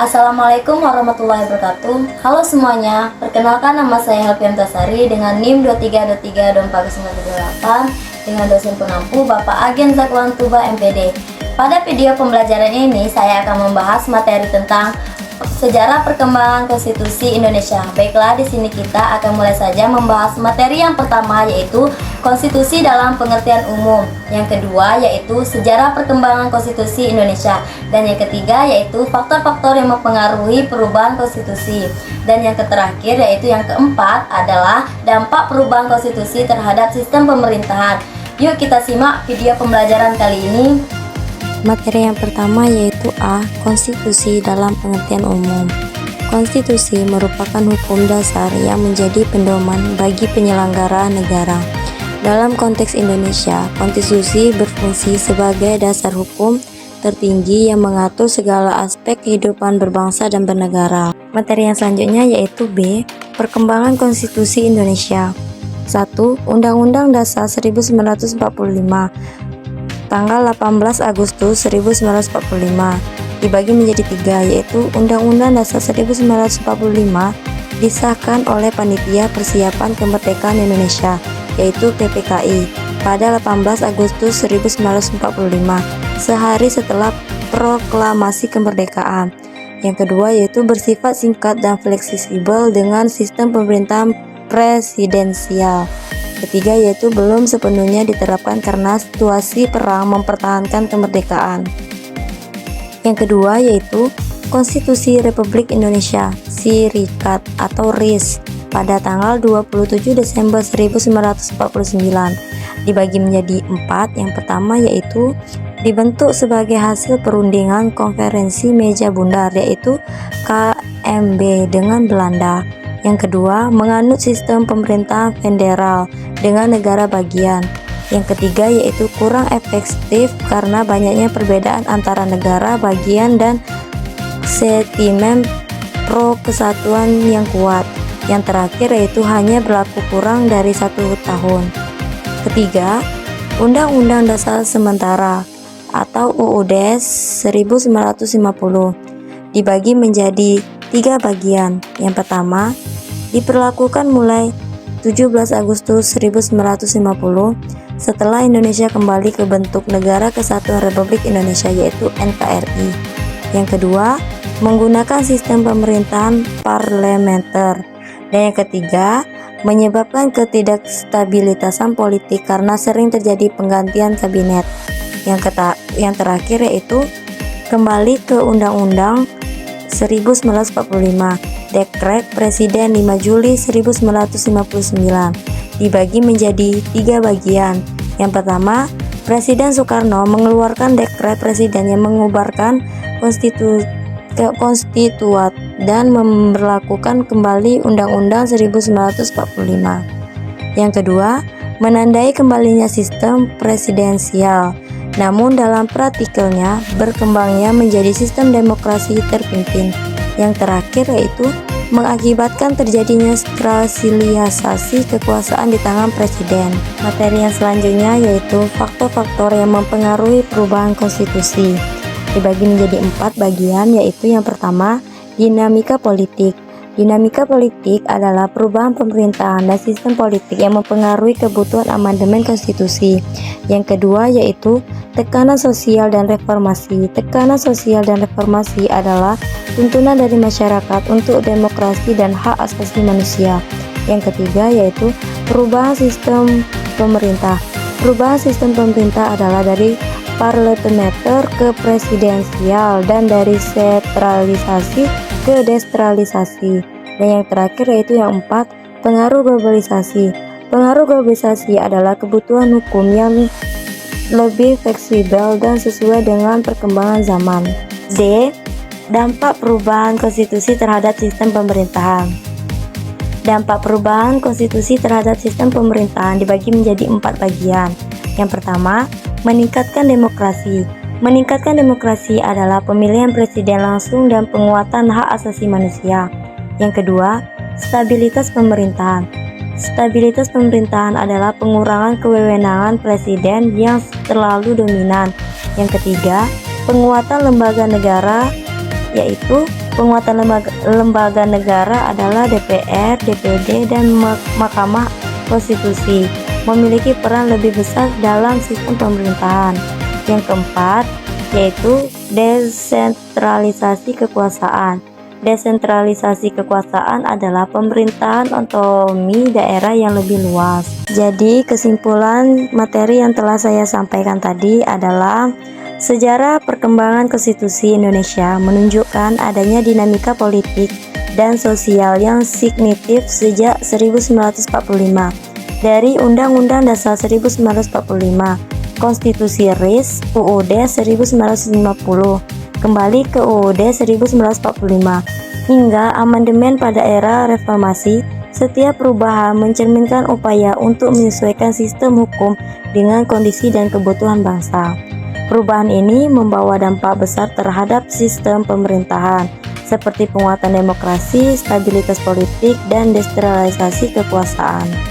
Assalamualaikum warahmatullahi wabarakatuh. Halo semuanya, perkenalkan nama saya Helpian Tasari dengan NIM 23232498 dengan dosen pengampu Bapak Agen Zakwan Tuba MPD. Pada video pembelajaran ini saya akan membahas materi tentang sejarah perkembangan konstitusi Indonesia. Baiklah, di sini kita akan mulai saja membahas materi yang pertama, yaitu konstitusi dalam pengertian umum. Yang kedua yaitu sejarah perkembangan konstitusi Indonesia. Dan yang ketiga yaitu faktor-faktor yang mempengaruhi perubahan konstitusi. Dan yang terakhir yaitu yang keempat adalah dampak perubahan konstitusi terhadap sistem pemerintahan. Yuk kita simak video pembelajaran kali ini. Materi yang pertama yaitu A. Konstitusi dalam pengertian umum. Konstitusi merupakan hukum dasar yang menjadi pedoman bagi penyelenggaraan negara. Dalam konteks Indonesia, konstitusi berfungsi sebagai dasar hukum tertinggi yang mengatur segala aspek kehidupan berbangsa dan bernegara. Materi yang selanjutnya yaitu B. Perkembangan konstitusi Indonesia. 1. Undang-Undang Dasar 1945 tanggal 18 Agustus 1945 dibagi menjadi 3, yaitu Undang-Undang Dasar 1945 disahkan oleh Panitia Persiapan Kemerdekaan Indonesia, yaitu PPKI, pada 18 Agustus 1945, sehari setelah proklamasi kemerdekaan. Yang kedua yaitu bersifat singkat dan fleksibel dengan sistem pemerintahan presidensial. Ketiga yaitu belum sepenuhnya diterapkan karena situasi perang mempertahankan kemerdekaan. Yang kedua yaitu Konstitusi Republik Indonesia Serikat atau RIS pada tanggal 27 Desember 1949 dibagi menjadi 4. Yang pertama yaitu dibentuk sebagai hasil perundingan konferensi meja bundar, yaitu KMB dengan Belanda. Yang kedua, menganut sistem pemerintahan federal dengan negara bagian. Yang ketiga yaitu kurang efektif karena banyaknya perbedaan antara negara bagian dan sentimen pro kesatuan yang kuat. Yang terakhir yaitu hanya berlaku kurang dari 1 tahun. Ketiga, Undang-Undang Dasar Sementara atau UUD 1950 dibagi menjadi 3 bagian. Yang pertama, diberlakukan mulai 17 Agustus 1950 setelah Indonesia kembali ke bentuk Negara Kesatuan Republik Indonesia, yaitu NKRI. Yang kedua, menggunakan sistem pemerintahan parlementer. Dan yang ketiga, menyebabkan ketidakstabilitasan politik karena sering terjadi penggantian kabinet. Yang terakhir yaitu kembali ke Undang-Undang 1945, Dekret Presiden 5 Juli 1959, dibagi menjadi 3 bagian. Yang pertama, Presiden Soekarno mengeluarkan Dekret Presiden yang mengubarkan konstituat dan memberlakukan kembali Undang-Undang 1945. Yang kedua, menandai kembalinya sistem presidensial. Namun dalam praktikalnya berkembangnya menjadi sistem demokrasi terpimpin. Yang terakhir yaitu mengakibatkan terjadinya stratifikasi kekuasaan di tangan presiden. Materi yang selanjutnya yaitu faktor-faktor yang mempengaruhi perubahan konstitusi. Dibagi menjadi 4 bagian, yaitu yang pertama, dinamika politik. Dinamika politik adalah perubahan pemerintahan dan sistem politik yang mempengaruhi kebutuhan amandemen konstitusi. Yang kedua yaitu tekanan sosial dan reformasi. Tekanan sosial dan reformasi adalah tuntunan dari masyarakat untuk demokrasi dan hak asasi manusia. Yang ketiga yaitu perubahan sistem pemerintah. Perubahan sistem pemerintah adalah dari parlementer ke presidensial dan dari sentralisasi ke desentralisasi. Dan yang terakhir yaitu yang 4, pengaruh globalisasi. Pengaruh globalisasi adalah kebutuhan hukum yang lebih fleksibel dan sesuai dengan perkembangan zaman. D. Dampak perubahan konstitusi terhadap sistem pemerintahan. Dampak perubahan konstitusi terhadap sistem pemerintahan dibagi menjadi 4 bagian. Yang pertama, meningkatkan demokrasi. Meningkatkan demokrasi adalah pemilihan presiden langsung dan penguatan hak asasi manusia. Yang kedua, stabilitas pemerintahan. Stabilitas pemerintahan adalah pengurangan kewenangan presiden yang terlalu dominan. Yang ketiga, penguatan lembaga negara, yaitu Penguatan lembaga negara adalah DPR, DPD, dan Mahkamah Konstitusi memiliki peran lebih besar dalam sistem pemerintahan. Yang keempat, yaitu desentralisasi kekuasaan. Desentralisasi kekuasaan adalah pemerintahan otonomi daerah yang lebih luas. Jadi, kesimpulan materi yang telah saya sampaikan tadi adalah sejarah perkembangan konstitusi Indonesia menunjukkan adanya dinamika politik dan sosial yang signifikan sejak 1945. Dari Undang-Undang Dasar 1945, Konstitusi RIS, UUD 1950, kembali ke UUD 1945, hingga amandemen pada era reformasi. Setiap perubahan mencerminkan upaya untuk menyesuaikan sistem hukum dengan kondisi dan kebutuhan bangsa. Perubahan ini membawa dampak besar terhadap sistem pemerintahan, seperti penguatan demokrasi, stabilitas politik, dan desentralisasi kekuasaan.